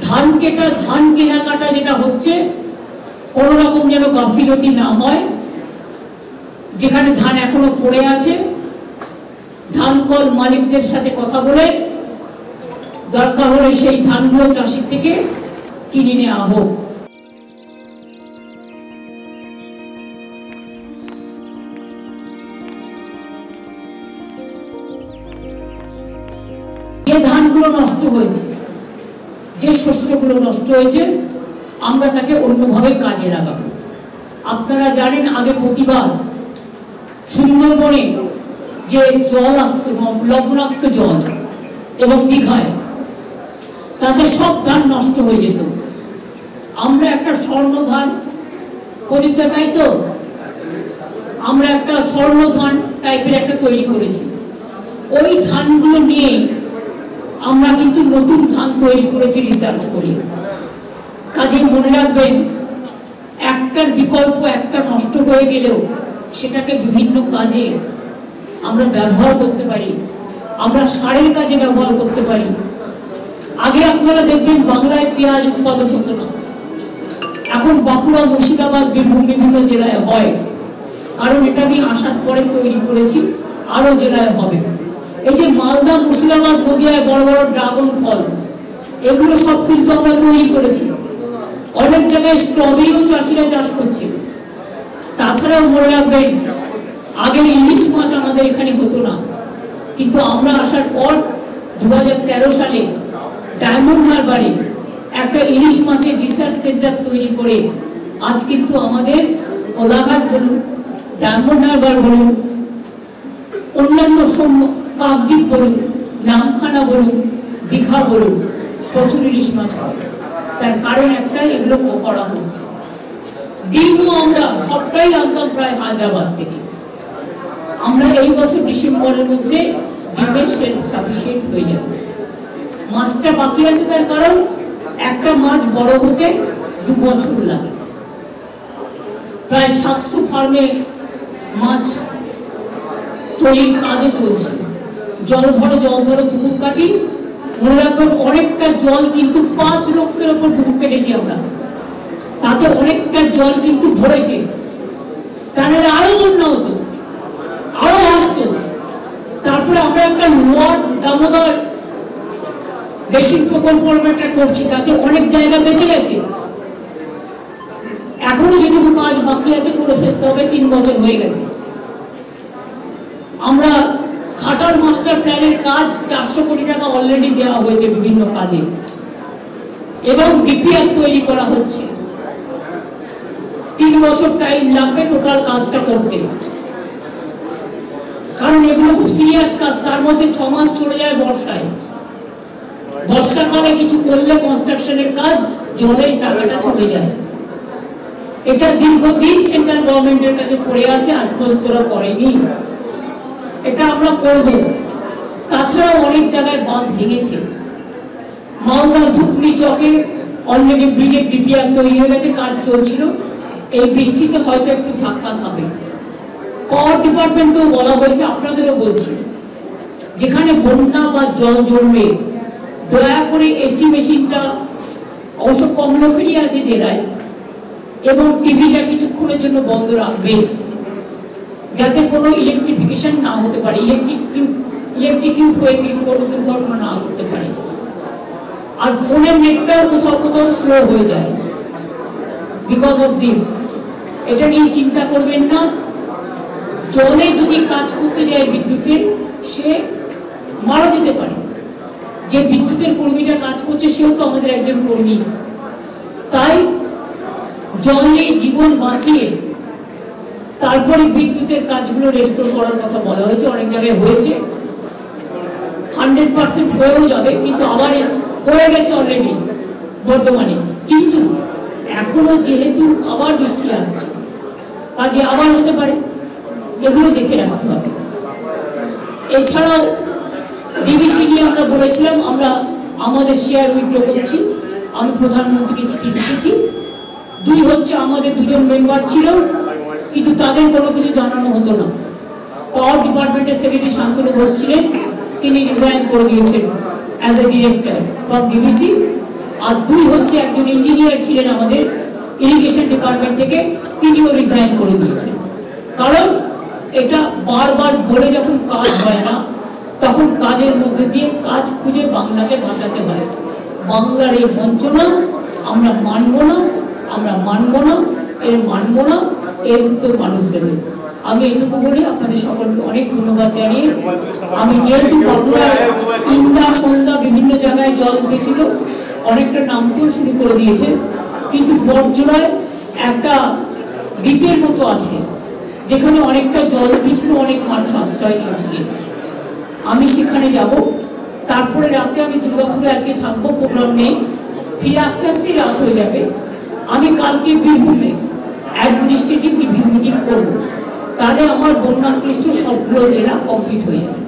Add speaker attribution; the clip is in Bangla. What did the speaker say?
Speaker 1: ধান কেনাকাটা যেটা হচ্ছে কোনো রকম যেন গাফিলতি না হয়। যেখানে ধান এখনো পড়ে আছে ধান কল মালিকদের সাথে কথা বলে দরকার হলে সেই ধানগুলো চাষির থেকে কিনে নেওয়া হোক। যে ধানগুলো নষ্ট হয়েছে, যে শস্যগুলো নষ্ট হয়েছে আমরা তাকে অন্যভাবে কাজে লাগাবো। আপনারা জানেন আগে প্রতিবার সুন্দরবনে যে জল আসতো লবণাক্ত জল এবং দীঘায় তাতে সব ধান নষ্ট হয়ে যেত। আমরা একটা স্বর্ণ ধান প্রদীপটা, তাই তো আমরা একটা স্বর্ণ ধান টাইপের একটা তৈরি করেছি। ওই ধানগুলো নিয়ে আমরা কিন্তু নতুন ধান তৈরি করেছি রিসার্চ করি। কাজে মনে রাখবেন একটার বিকল্প একটা নষ্ট হয়ে গেলেও সেটাকে বিভিন্ন কাজে আমরা ব্যবহার করতে পারি, আমরা সারের কাজে ব্যবহার করতে পারি। আগে আপনারা দেখবেন বাংলায় পেঁয়াজ উৎপাদন হতো, এখন বাঁকুড়া মুর্শিদাবাদ বীরভূম বিভিন্ন জেলায় হয়, কারণ এটা আমি আসার পরে তৈরি করেছি, আরো জেলায় হবে। এই যে মালদা মুর্শিদাবাদ নদিয়ায় বড় বড় ড্রাগন ফল, এগুলো সব কিন্তু আমরা তৈরি করেছি। অনেক জায়গায় স্ট্রবেরিও চাষিরা চাষ করছে। তাছাড়াও মনে রাখবেন আগে ইলিশ মাছ আমাদের এখানে হতো না, কিন্তু আমরা আসার পর 2013 সালে ডায়মন্ড হারবারে একটা ইলিশ মাছের রিসার্চ সেন্টার তৈরি করে আজ কিন্তু আমাদের কোলাঘাট বলুন, ডায়মন্ড হারবার বলুন, অন্যান্য কাকদ্বীপ বলুন, নামখানা বলুন, দীঘা বলুন, প্রচুর ইলিশ মাছ হয়। তার কারণ একটাই, এগুলো করা হচ্ছে। ডিমও আমরা সবটাই আনতাম প্রায় হায়দ্রাবাদ থেকে। আমরা এই বছর ডিসেম্বরের মধ্যে ডিমের সেল সাফিসিয়েন্ট হয়ে যাবে। মাছটা বাকি আছে, তার কারণ একটা মাছ বড় হতে 2 বছর লাগে। প্রায় 700 ফার্মে মাছ তৈরির কাজে চলছে। জল ধরে পুকুর কাটি, মনে রাখবেন অনেকটা জল কিন্তু 5 লক্ষের ওপর পুকুর কেটেছি আমরা, তাতে অনেকটা জল কিন্তু ভরেছে। তাহলে আরো বন্যা হতো, আরো আসতো। তারপরে আমরা একটা লোয়ার দামোদর বেসিন প্রকল্প একটা করছি, তাতে অনেক জায়গা বেঁচে গেছে। এখনো যেটুকু কাজ বাকি আছে করে ফেলতে হবে, 3 বছর হয়ে গেছে। আমরা খাটার মাস্টার প্ল্যানের কাজ 400 কোটি টাকা অলরেডি দেওয়া হয়েছে বিভিন্ন কাজে, এবং ডিপিআর তৈরি করা হচ্ছে। 3 বছর টাইম লাগবে টোটাল কাজটা করতে, কারণ এগুলো খুব সিরিয়াস কাজ। তার মধ্যে 6 মাস চলে যায় বর্ষায়। বর্ষাকালে কিছু করলে কনস্ট্রাকশনের কাজ জলে টাকাটা চলে যায়। এটা দীর্ঘদিন সেন্ট্রাল গভর্নমেন্টের কাছে পড়ে আছে, আর তোরা করেনি। এটা আমরা করব। তাছাড়াও অনেক জায়গায় বাঁধ ভেঙেছে। মালদার ধুপনি চকে অলরেডি ব্রিজের ডিপিআর তৈরি হয়ে গেছে, কাজ চলছিল। এই বৃষ্টিতে হয়তো একটু ধাক্কা খাবে। পাওয়ার ডিপার্টমেন্টকেও বলা হয়েছে, আপনাদেরও বলছি, যেখানে বন্যা বা জল জমবে দয়া করে এসি মেশিনটা, অবশ্য কম লোকেরই আছে জেলায়, এবং টিভিটা কিছুক্ষণের জন্য বন্ধ রাখবে, যাতে কোনো ইলেকট্রিফিকেশন না হতে পারে, ইলেকট্রিকিউট হয়ে কোনো দুর্ঘটনা না ঘটতে পারে। আর ফোনের নেটটাও কোথাও স্লো হয়ে যায় বিকজ অফ দিস। এটা নিয়ে চিন্তা করবেন না। জলে যদি কাজ করতে যায় বিদ্যুতের, সে মারা যেতে পারে। যে বিদ্যুতের কর্মীটা কাজ করছে সেও তো আমাদের একজন কর্মী। তাই জলে জীবন বাঁচিয়ে তারপরে বিদ্যুতের কাজগুলো রেস্টোর করার কথা বলা হয়েছে। অনেক জায়গায় হয়েছে, 100% হয়েও যাবে, কিন্তু আবার হয়ে গেছে অলরেডি বর্তমানে। কিন্তু এখনো যেহেতু আবার বৃষ্টি আসছে, কাজে আবার হতে পারে, এগুলো দেখে রাখতে হবে। এছাড়াও ডিবিসি নিয়ে আমরা বলেছিলাম আমরা আমাদের শেয়ার উইথড্র করছি। আমি প্রধানমন্ত্রীকে চিঠি লিখেছি। 2 হচ্ছে আমাদের 2জন মেম্বার ছিল, কিন্তু তাদের কোনো কিছু জানানো হতো না। পাওয়ার ডিপার্টমেন্টের সেক্রেটারি শান্তনু ঘোষ ছিলেন, তিনি রিজাইন করে দিয়েছেন as a director from DBC. আর 2 হচ্ছে একজন ইঞ্জিনিয়ার ছিলেন আমাদের ইরিগেশন ডিপার্টমেন্ট থেকে, তিনিও রিজাইন করে দিয়েছেন। কারণ এটা বারবার বলে যখন কাজ হয় না, তখন কাজের মধ্যে দিয়ে কাজ খুঁজে বাংলাকে বাঁচাতে হয়। বাংলার এই বঞ্চনা আমরা মানব না, আমরা মানব না, মানব না, এর উত্তর মানুষ দেবে। আমি এটুকু বলে আপনাদের সকলকে অনেক ধন্যবাদ জানিয়ে, আমি যেহেতু বাংলার ইন্দা সন্ধ্যা বিভিন্ন জায়গায় জল উঠেছিল, অনেকটা নামতেও শুরু করে দিয়েছে, কিন্তু বড়জোড়ায় একটা দ্বীপের মতো আছে যেখানে অনেকটা জল উঠেছিল, অনেক মানুষ আশ্রয় নিয়েছিলেন। আমি সেখানে যাব, তারপরে রাতে আমি দুর্গাপুরে আজকে থাকবো, প্রোগ্রাম নেই, ফিরে আস্তে আস্তে রাত হয়ে যাবে। আমি কালকে বীরভূমে অ্যাডমিনিস্ট্রেটিভ রিভিউ মিটিং করবো, তাহলে আমার বন্যাক্লিষ্ট সবগুলো জেলা কমপ্লিট হয়ে যাবে।